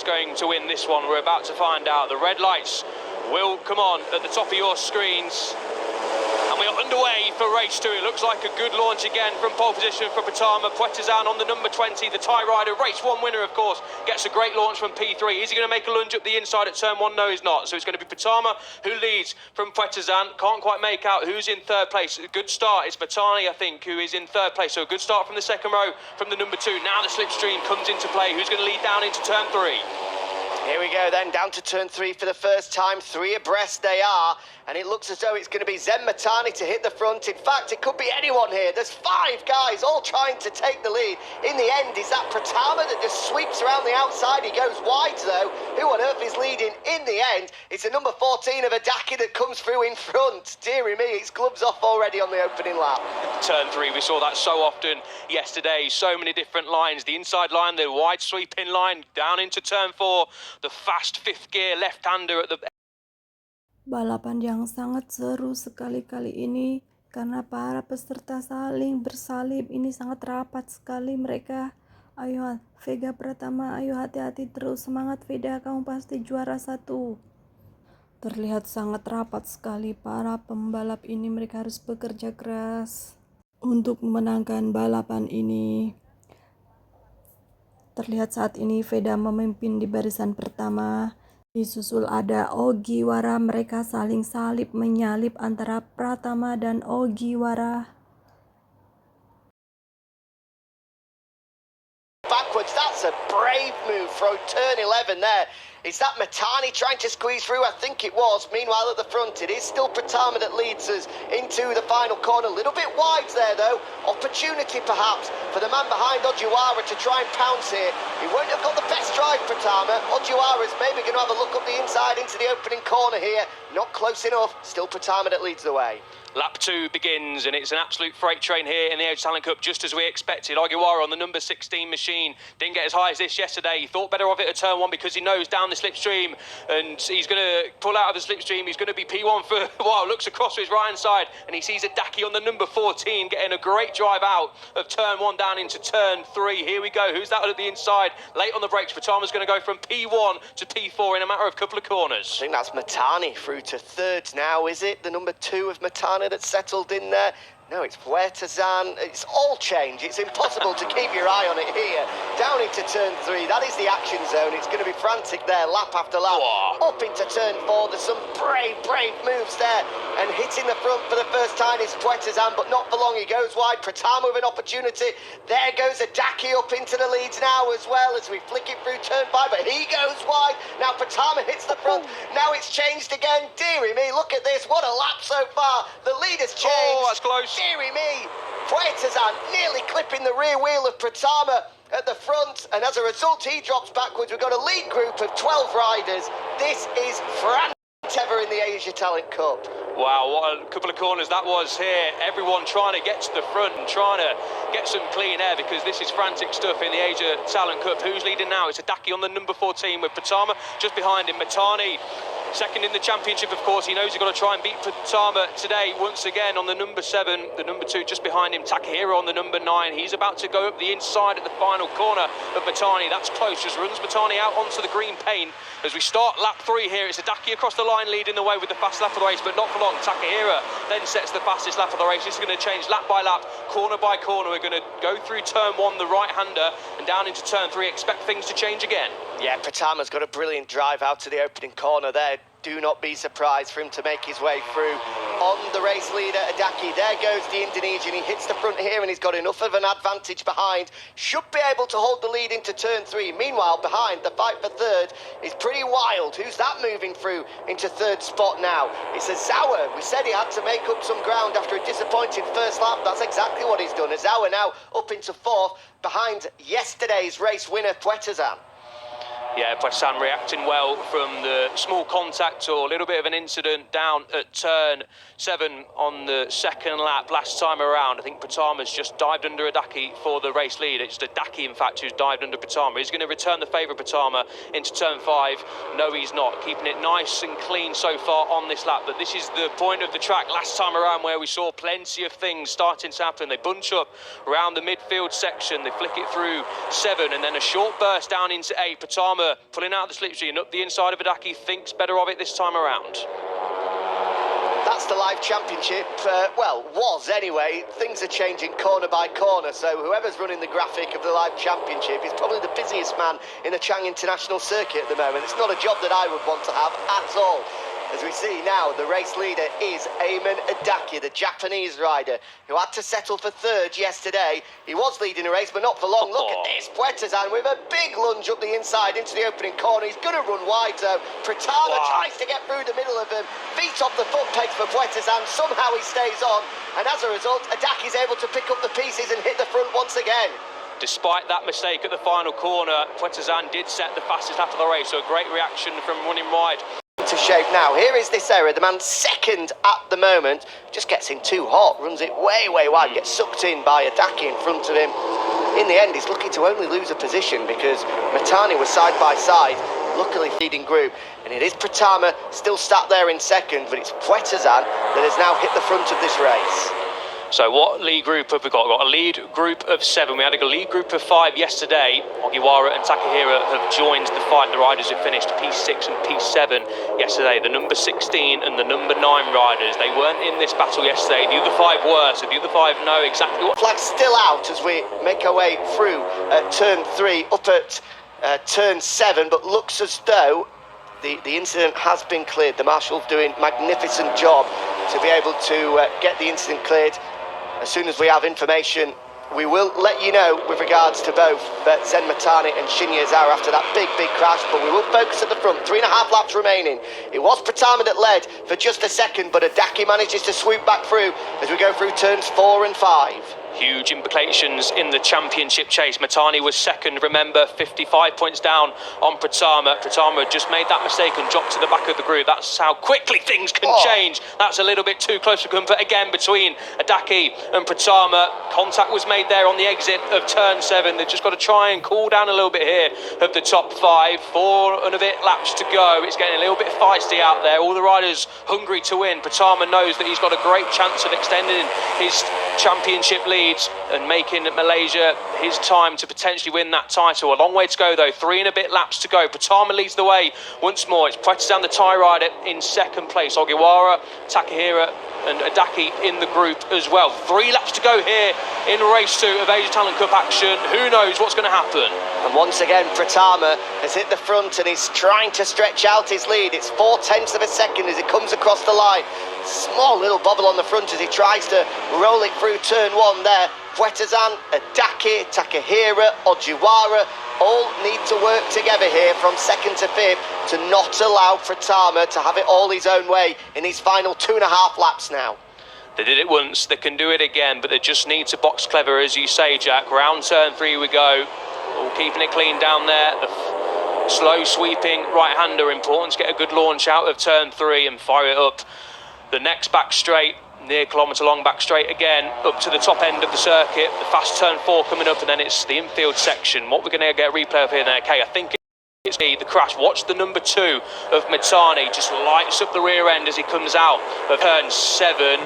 going to win this one? We're about to find out. The red lights will come on at the top of your screens. And we are underway for race 2. It looks like a good launch again from pole position for Pitama. Puetazan on the number 20, the Thai rider, race 1 winner, of course, gets a great launch from P3. Is he going to make a lunge up the inside at turn 1? No, he's not. So it's going to be Pitama who leads from Puetazan. Can't quite make out who's in third place. A good start. It's Batani, I think, who is in third place. So a good start from the second row from the number 2. Now the slipstream comes into play. Who's going to lead down into turn 3? Here we go then, down to turn 3 for the first time. 3 abreast they are, and it looks as though it's going to be Zen Matani to hit the front. In fact, it could be anyone here. There's 5 guys all trying to take the lead. In the end, is that Pratama that just sweeps around the outside. He goes wide though. Who on earth is leading in the end? It's the number 14 of Adaki that comes through in front. Deary me, it's gloves off already on the opening lap. Turn 3, we saw that so often yesterday. So many different lines. The inside line, the wide sweeping line, down into turn 4. The fast 5th gear left-hander at the... Balapan yang sangat seru sekali kali ini karena para peserta saling bersalib. Ini sangat rapat sekali mereka. Ayo Vega Pratama, ayo hati-hati terus, semangat Veda, kamu pasti juara 1. Terlihat sangat rapat sekali para pembalap ini. Mereka harus bekerja keras untuk memenangkan balapan ini. Terlihat saat ini Veda memimpin di barisan pertama. Disusul ada Ogiwara. Mereka saling salib menyalip antara Pratama dan Ogiwara. Backwards, that's a brave move from turn 11 there. Is that Matani trying to squeeze through? I think it was. Meanwhile, at the front, it is still Pratama that leads us into the final corner. A little bit wide there, though. Opportunity, perhaps, for the man behind Ojiwara to try and pounce here. He won't have got the best drive, Pratama. Ojiwara's maybe going to have a look up the inside into the opening corner here. Not close enough. Still Pratama that leads the way. Lap 2 begins, and it's an absolute freight train here in the Age Talent Cup, just as we expected. Ogiwara on the number 16 machine didn't get as high as this yesterday. He thought better of it at turn 1 because he knows down the slipstream, and he's going to pull out of the slipstream. He's going to be P1 for a while. Looks across to his right hand side, and he sees Adaki on the number 14 getting a great drive out of turn 1 down into turn 3. Here we go. Who's that at the inside? Late on the brakes. Patama's going to go from P1 to P4 in a matter of a couple of corners. I think that's Matani through to thirds now, is it? The number 2 of Matani that's settled in there. No, it's Puetazan. It's all change. It's impossible to keep your eye on it here. Down into turn 3. That is the action zone. It's going to be frantic there, lap after lap. Whoa. Up into turn 4. There's some brave moves there. And hitting the front for the first time is Puetazan, but not for long. He goes wide. Pratama with an opportunity. There goes Adaki up into the leads now as well as we flick it through turn 5. But he goes wide. Now Pratama hits the front. Now it's changed again. Deary me, look at this. What a lap so far. The lead has changed. Oh, that's close. Deary me, Puetazan nearly clipping the rear wheel of Pratama at the front, and as a result he drops backwards. We've got a lead group of 12 riders. This is frantic ever in the Asia Talent Cup. Wow, what a couple of corners that was here. Everyone trying to get to the front and trying to get some clean air because this is frantic stuff in the Asia Talent Cup. Who's leading now? It's Adaki on the number 14 with Pratama just behind him. Matani second in the championship, of course. He knows he's got to try and beat Pratama today once again on the number 7. The number 2 just behind him. Takahiro on the number 9. He's about to go up the inside at the final corner of Matani. That's close. Just runs Matani out onto the green paint. As we start lap 3 here, it's Adaki across the line leading the way with the fast lap of the race, but not for long. Takahiro then sets the fastest lap of the race. This is going to change lap by lap, corner by corner. We're going to go through turn 1, the right-hander, and down into turn 3. Expect things to change again. Yeah, Pratama's got a brilliant drive out to the opening corner there. Do not be surprised for him to make his way through. On the race leader, Adaki, there goes the Indonesian. He hits the front here and he's got enough of an advantage behind. Should be able to hold the lead into turn 3. Meanwhile, behind, the fight for third is pretty wild. Who's that moving through into third spot now? It's Azawa. We said he had to make up some ground after a disappointing first lap. That's exactly what he's done. Azawa now up into 4th behind yesterday's race winner, Puetazan. Yeah, Puetazan reacting well from the small contact or a little bit of an incident down at turn 7 on the second lap last time around. I think Pratama's just dived under Adaki for the race lead. It's Adaki, in fact, who's dived under Pratama. He's going to return the favour of Pratama into turn 5. No, he's not. Keeping it nice and clean so far on this lap. But this is the point of the track last time around where we saw plenty of things starting to happen. They bunch up around the midfield section. They flick it through 7 and then a short burst down into 8. Pratama Pratama pulling out the slipstream up the inside of Adaki, thinks better of it this time around. That's the live championship. Well, was anyway. Things are changing corner by corner, so whoever's running the graphic of the live championship is probably the busiest man in the Chang International Circuit at the moment. It's not a job that I would want to have at all. As we see now, the race leader is Eamon Adaki, the Japanese rider, who had to settle for third yesterday. He was leading a race, but not for long. Look at this, Puertazan with a big lunge up the inside into the opening corner. He's going to run wide, though. Pratama tries to get through the middle of him. Feet off the foot pegs for Puertazan. Somehow he stays on, and as a result, Adaki's able to pick up the pieces and hit the front once again. Despite that mistake at the final corner, Puertazan did set the fastest lap of the race, so a great reaction from running wide. To shape now. Here is this error. The man second at the moment just gets in too hot, runs it way wide, gets sucked in by Adaki in front of him. In the end, he's lucky to only lose a position because Matani was side by side, luckily leading group, and it is Pratama still sat there in second, but it's Puertazan that has now hit the front of this race. So what lead group have we got? We've got a lead group of 7. We had a lead group of 5 yesterday. Ogiwara and Takahira have joined the fight. The riders who finished P6 and P7 yesterday. The number 16 and the number 9 riders, they weren't in this battle yesterday. The other 5 were, so the other 5 know exactly what... Flag's still out as we make our way through turn 3, up at turn 7, but looks as though the incident has been cleared. The marshal's doing a magnificent job to be able to get the incident cleared. As soon as we have information, we will let you know with regards to both Zen Matani and Shinya Zhao after that big crash, but we will focus at the front. 3.5 laps remaining. It was Pratama that led for just a second, but Adaki manages to swoop back through as we go through turns 4 and 5. Huge implications in the championship chase. Matani was second, remember, 55 points down on Pratama. Pratama had just made that mistake and dropped to the back of the group. That's how quickly things can change. That's a little bit too close to comfort again between Adaki and Pratama. Contact was made there on the exit of turn 7. They've just got to try and cool down a little bit here of the top 5. 4 and a bit laps to go. It's getting a little bit feisty out there. All the riders hungry to win. Pratama knows that he's got a great chance of extending his championship lead and making Malaysia his time to potentially win that title. A long way to go though, 3 and a bit laps to go. Pratama leads the way once more. It's Puertazan, the Thai rider, in second place. Ogiwara, Takahira and Adaki in the group as well. 3 laps to go here in race 2 of Asia Talent Cup action. Who knows what's going to happen? And once again, Pratama has hit the front and he's trying to stretch out his lead. It's 0.4 of a second as he comes across the line. Small little bobble on the front as he tries to roll it through turn 1 there. Puertazan, Adaki, Takahira, Ojiwara all need to work together here from 2nd to 5th to not allow Pratama to have it all his own way in his final 2.5 laps now. They did it once, they can do it again, but they just need to box clever, as you say, Jack. Round turn 3 we go. All keeping it clean down there. The slow sweeping right-hander, important to get a good launch out of turn 3 and fire it up the next back straight, near kilometre long back straight again, up to the top end of the circuit. The fast turn 4 coming up, and then it's the infield section. What we're going to get a replay of here there, Kay, I think it's the crash. Watch the number 2 of Matani, just lights up the rear end as he comes out of turn 7.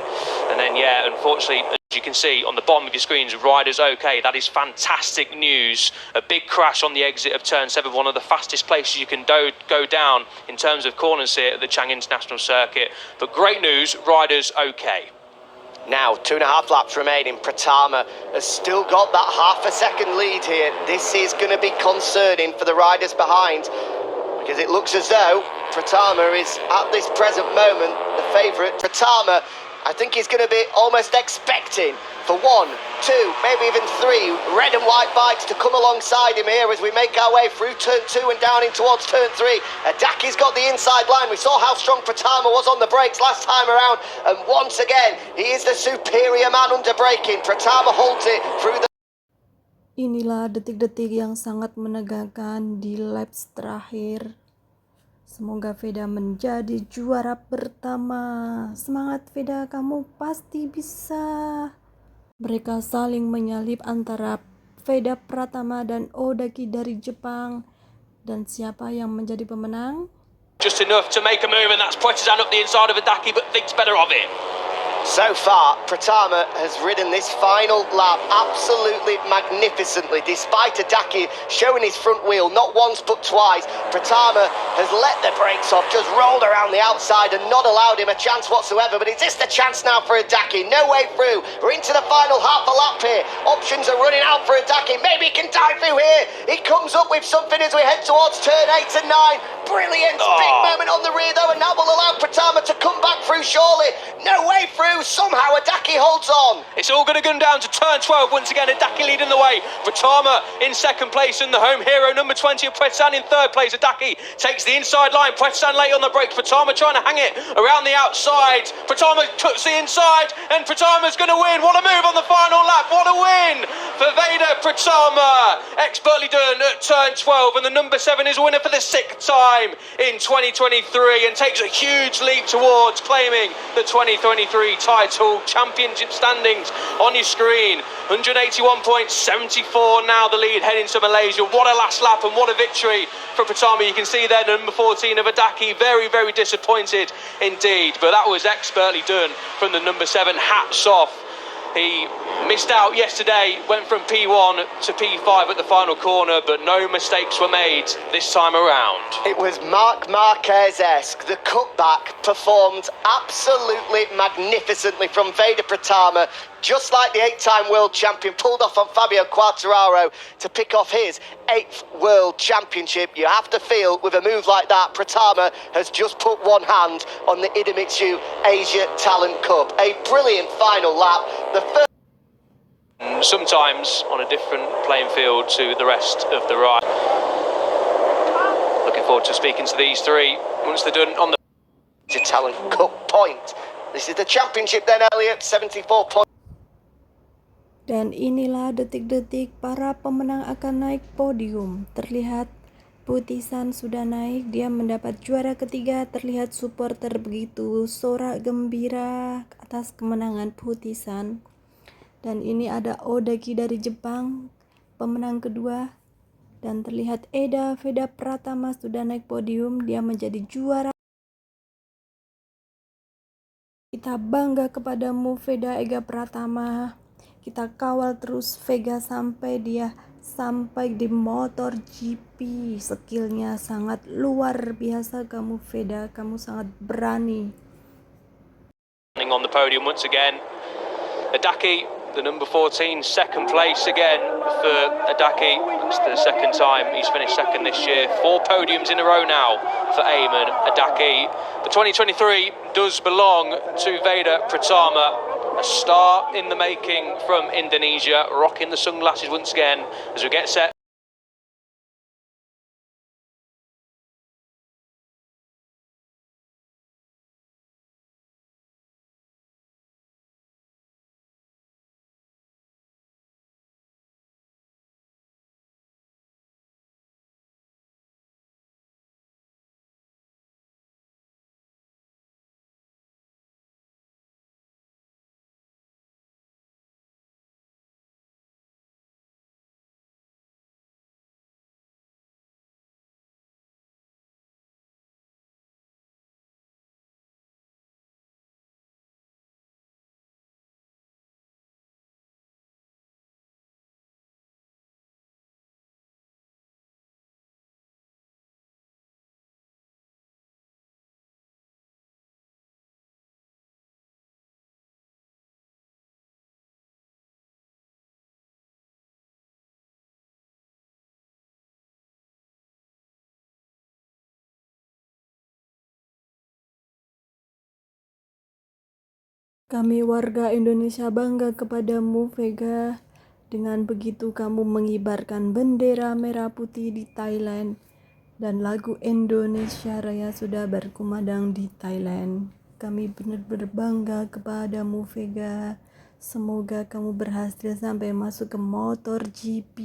And then, yeah, unfortunately, as you can see on the bottom of your screens, rider's okay. That is fantastic news. A big crash on the exit of turn 7, one of the fastest places you can go down in terms of corners here at the Chang International Circuit. But great news, rider's okay. Now, 2.5 laps remaining. Pratama has still got that ½ second lead here. This is going to be concerning for the riders behind, because it looks as though Pratama is, at this present moment, the favourite. Pratama, I think he's going to be almost expecting for 1, 2, maybe even 3 red and white bikes to come alongside him here as we make our way through turn 2 and down in towards turn 3. Adaki's got the inside line. We saw how strong Pratama was on the brakes last time around, and once again he is the superior man under braking. Pratama holds it through the... Inilah detik-detik yang sangat menegangkan di laps terakhir. Semoga Veda menjadi juara pertama. Semangat Veda, kamu pasti bisa. Mereka saling menyalip antara Veda Pratama dan Odaki dari Jepang. Dan siapa yang menjadi pemenang? Just enough to make a move, and that's Puertazan up the inside of Adaki, but thinks better of it. So far, Pratama has ridden this final lap absolutely magnificently, despite Adaki showing his front wheel not once but twice. Pratama has let the brakes off, just rolled around the outside and not allowed him a chance whatsoever. But is this the chance now for Adaki? No way through. We're into the final half a lap here. Options are running out for Adaki. Maybe he can dive through here. He comes up with something as we head towards turn 8 and 9. Brilliant. Big moment on the rear though, and that will allow Pratama to come back through surely. No way through. Somehow Adaki holds on. It's all going to come down to turn 12 once again. Adaki leading the way. Pratama in second place and the home hero number 20 of Pretsan in third place. Adaki takes the inside line. Pretsan late on the brakes. Pratama trying to hang it around the outside. Pratama cuts the inside and Pratama's going to win. What a move on the final lap. What a win for Veda Pratama. Expertly done at turn 12 and the number 7 is a winner for the 6th time in 2023 and takes a huge leap towards claiming the 2023 title. Championship standings on your screen. 181.74 now the lead heading to Malaysia. What a last lap and what a victory for Pratama. You can see there number 14 of Adaki, very, very disappointed indeed, but that was expertly done from the number 7. Hats off. He missed out yesterday, went from P1 to P5 at the final corner, but no mistakes were made this time around. It was Marc Marquez-esque. The cutback performed absolutely magnificently from Veda Pratama, just like the 8-time world champion pulled off on Fabio Quartararo to pick off his 8th world championship. You have to feel with a move like that, Pratama has just put one hand on the Idemitsu Asia Talent Cup. A brilliant final lap. The first sometimes on a different playing field to the rest of the ride. Looking forward to speaking to these three once they're done on the Asia Talent Cup point. This is the championship then, Elliot, 74 points. Dan inilah detik-detik para pemenang akan naik podium. Terlihat Putisan sudah naik, dia mendapat juara ketiga. Terlihat supporter begitu sorak gembira atas kemenangan Putisan. Dan ini ada Odaki dari Jepang, pemenang kedua. Dan terlihat Veda Pratama sudah naik podium, dia menjadi juara. Kita bangga kepadamu Veda Pratama. Kita kawal terus Vega sampai di motor GP. Skillnya sangat luar biasa kamu Veda, kamu sangat berani. On the podium once again, Adaki, the number 14, second place again for Adaki. It's the second time he's finished second this year. 4 podiums in a row now for Ayman Adaki. The 2023 does belong to Veda Pratama. A star in the making from Indonesia, rocking the sunglasses once again as we get set. Kami warga Indonesia bangga kepadamu Vega. Dengan begitu kamu mengibarkan bendera merah putih di Thailand. Dan lagu Indonesia Raya sudah berkumandang di Thailand. Kami benar-benar bangga kepadamu Vega. Semoga kamu berhasil sampai masuk ke motor GP.